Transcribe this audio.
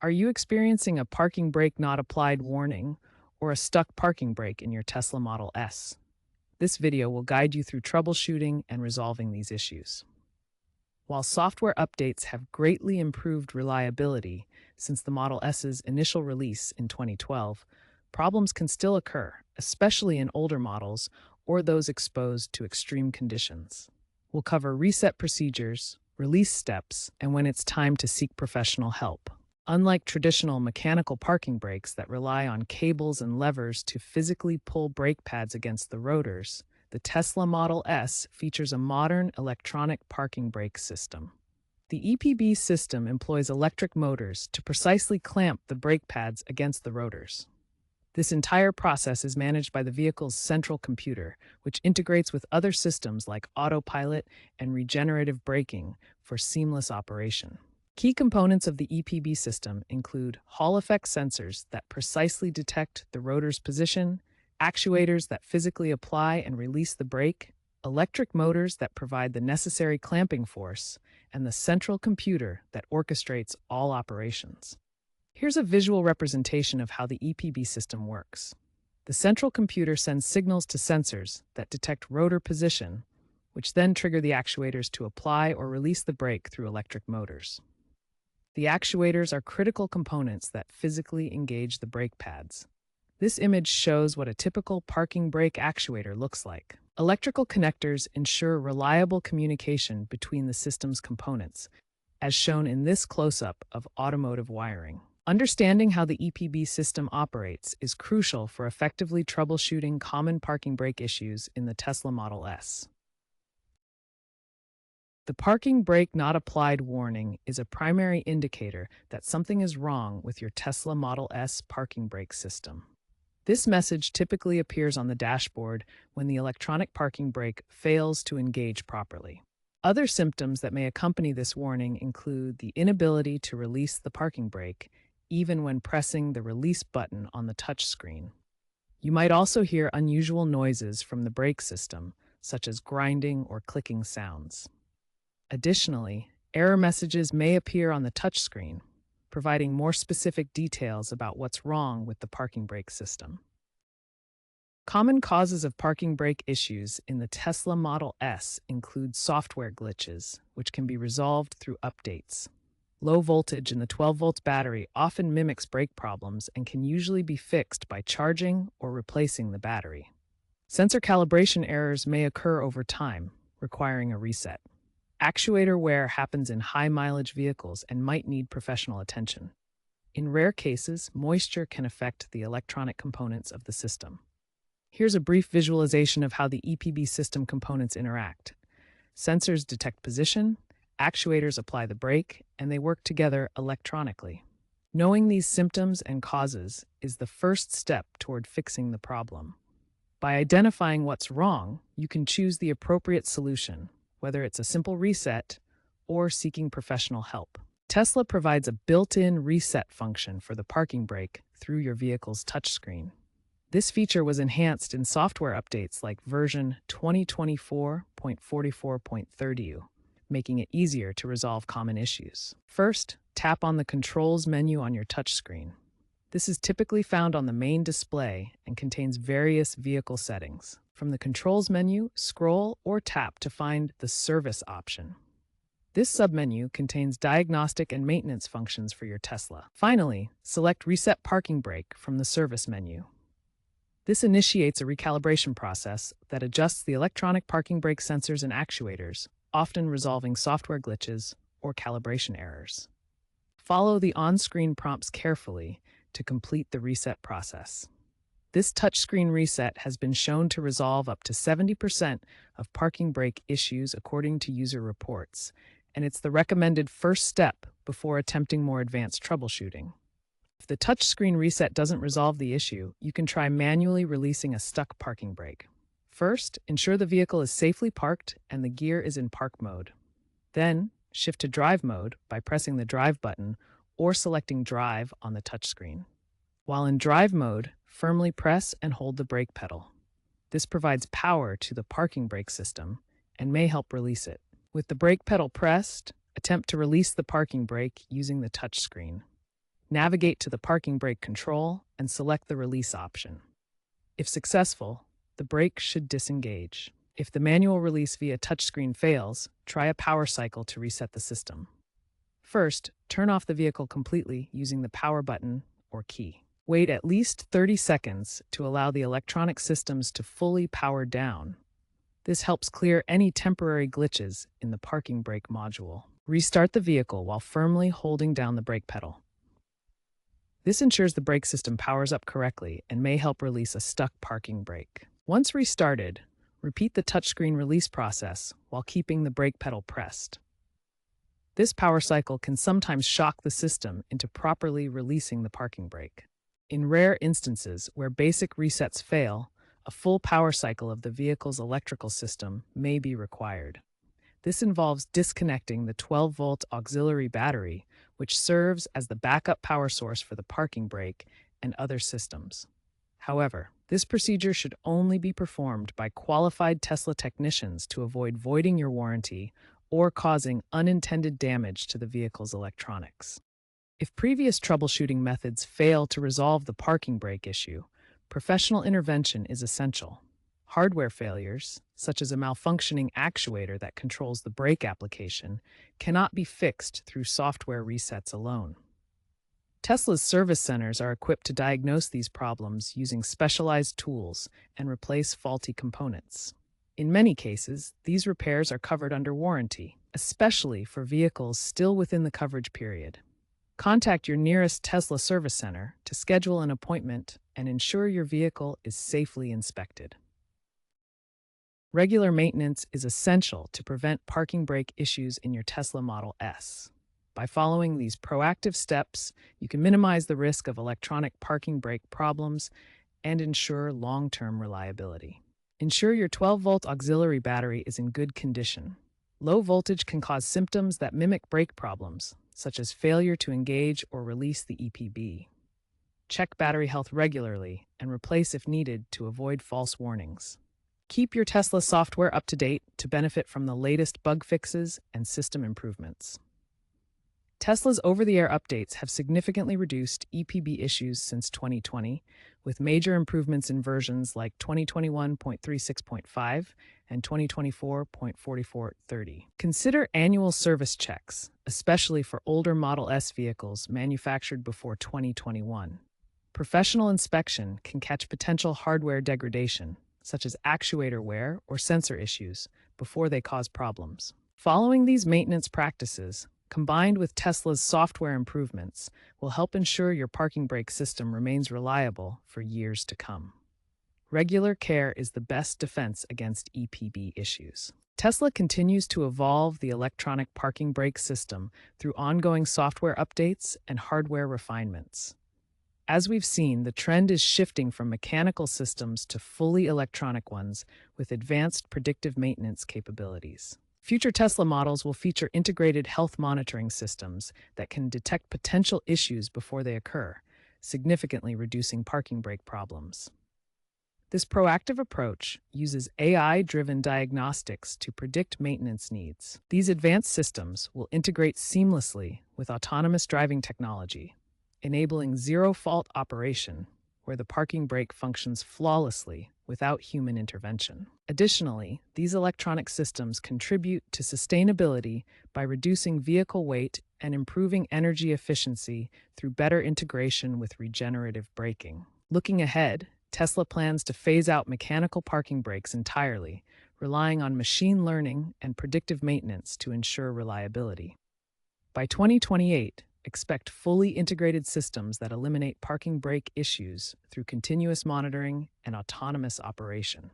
Are you experiencing a parking brake not applied warning or a stuck parking brake in your Tesla Model S? This video will guide you through troubleshooting and resolving these issues. While software updates have greatly improved reliability since the Model S's initial release in 2012, problems can still occur, especially in older models or those exposed to extreme conditions. We'll cover reset procedures, release steps, and when it's time to seek professional help. Unlike traditional mechanical parking brakes that rely on cables and levers to physically pull brake pads against the rotors, the Tesla Model S features a modern electronic parking brake system. The EPB system employs electric motors to precisely clamp the brake pads against the rotors. This entire process is managed by the vehicle's central computer, which integrates with other systems like autopilot and regenerative braking for seamless operation. Key components of the EPB system include Hall effect sensors that precisely detect the rotor's position, actuators that physically apply and release the brake, electric motors that provide the necessary clamping force, and the central computer that orchestrates all operations. Here's a visual representation of how the EPB system works. The central computer sends signals to sensors that detect rotor position, which then trigger the actuators to apply or release the brake through electric motors. The actuators are critical components that physically engage the brake pads. This image shows what a typical parking brake actuator looks like. Electrical connectors ensure reliable communication between the system's components, as shown in this close-up of automotive wiring. Understanding how the EPB system operates is crucial for effectively troubleshooting common parking brake issues in the Tesla Model S. The parking brake not applied warning is a primary indicator that something is wrong with your Tesla Model S parking brake system. This message typically appears on the dashboard when the electronic parking brake fails to engage properly. Other symptoms that may accompany this warning include the inability to release the parking brake, even when pressing the release button on the touchscreen. You might also hear unusual noises from the brake system, such as grinding or clicking sounds. Additionally, error messages may appear on the touchscreen, providing more specific details about what's wrong with the parking brake system. Common causes of parking brake issues in the Tesla Model S include software glitches, which can be resolved through updates. Low voltage in the 12 volts battery often mimics brake problems and can usually be fixed by charging or replacing the battery. Sensor calibration errors may occur over time, requiring a reset. Actuator wear happens in high-mileage vehicles and might need professional attention. In rare cases, moisture can affect the electronic components of the system. Here's a brief visualization of how the EPB system components interact. Sensors detect position, actuators apply the brake, and they work together electronically. Knowing these symptoms and causes is the first step toward fixing the problem. By identifying what's wrong, you can choose the appropriate solution, whether it's a simple reset or seeking professional help. Tesla provides a built-in reset function for the parking brake through your vehicle's touchscreen. This feature was enhanced in software updates like version 2024.44.30, making it easier to resolve common issues. First, tap on the Controls menu on your touchscreen. This is typically found on the main display and contains various vehicle settings. From the Controls menu, scroll or tap to find the Service option. This submenu contains diagnostic and maintenance functions for your Tesla. Finally, select Reset Parking Brake from the Service menu. This initiates a recalibration process that adjusts the electronic parking brake sensors and actuators, often resolving software glitches or calibration errors. Follow the on-screen prompts carefully to complete the reset process. This touchscreen reset has been shown to resolve up to 70% of parking brake issues according to user reports, and it's the recommended first step before attempting more advanced troubleshooting. If the touchscreen reset doesn't resolve the issue, you can try manually releasing a stuck parking brake. First, ensure the vehicle is safely parked and the gear is in park mode. Then, shift to drive mode by pressing the drive button or selecting drive on the touchscreen. While in drive mode, firmly press and hold the brake pedal. This provides power to the parking brake system and may help release it. With the brake pedal pressed, attempt to release the parking brake using the touchscreen. Navigate to the parking brake control and select the release option. If successful, the brake should disengage. If the manual release via touchscreen fails, try a power cycle to reset the system. First, turn off the vehicle completely using the power button or key. Wait at least 30 seconds to allow the electronic systems to fully power down. This helps clear any temporary glitches in the parking brake module. Restart the vehicle while firmly holding down the brake pedal. This ensures the brake system powers up correctly and may help release a stuck parking brake. Once restarted, repeat the touchscreen release process while keeping the brake pedal pressed. This power cycle can sometimes shock the system into properly releasing the parking brake. In rare instances where basic resets fail, a full power cycle of the vehicle's electrical system may be required. This involves disconnecting the 12-volt auxiliary battery, which serves as the backup power source for the parking brake and other systems. However, this procedure should only be performed by qualified Tesla technicians to avoid voiding your warranty or causing unintended damage to the vehicle's electronics. If previous troubleshooting methods fail to resolve the parking brake issue, professional intervention is essential. Hardware failures, such as a malfunctioning actuator that controls the brake application, cannot be fixed through software resets alone. Tesla's service centers are equipped to diagnose these problems using specialized tools and replace faulty components. In many cases, these repairs are covered under warranty, especially for vehicles still within the coverage period. Contact your nearest Tesla service center to schedule an appointment and ensure your vehicle is safely inspected. Regular maintenance is essential to prevent parking brake issues in your Tesla Model S. By following these proactive steps, you can minimize the risk of electronic parking brake problems and ensure long-term reliability. Ensure your 12-volt auxiliary battery is in good condition. Low voltage can cause symptoms that mimic brake problems, such as failure to engage or release the EPB. Check battery health regularly and replace if needed to avoid false warnings. Keep your Tesla software up to date to benefit from the latest bug fixes and system improvements. Tesla's over-the-air updates have significantly reduced EPB issues since 2020, with major improvements in versions like 2021.36.5 and 2024.4430. Consider annual service checks, especially for older Model S vehicles manufactured before 2021. Professional inspection can catch potential hardware degradation, such as actuator wear or sensor issues, before they cause problems. Following these maintenance practices, combined with Tesla's software improvements, will help ensure your parking brake system remains reliable for years to come. Regular care is the best defense against EPB issues. Tesla continues to evolve the electronic parking brake system through ongoing software updates and hardware refinements. As we've seen, the trend is shifting from mechanical systems to fully electronic ones with advanced predictive maintenance capabilities. Future Tesla models will feature integrated health monitoring systems that can detect potential issues before they occur, significantly reducing parking brake problems. This proactive approach uses AI-driven diagnostics to predict maintenance needs. These advanced systems will integrate seamlessly with autonomous driving technology, enabling zero-fault operation, where the parking brake functions flawlessly without human intervention. Additionally, these electronic systems contribute to sustainability by reducing vehicle weight and improving energy efficiency through better integration with regenerative braking. Looking ahead, Tesla plans to phase out mechanical parking brakes entirely, relying on machine learning and predictive maintenance to ensure reliability. By 2028, expect fully integrated systems that eliminate parking brake issues through continuous monitoring and autonomous operation.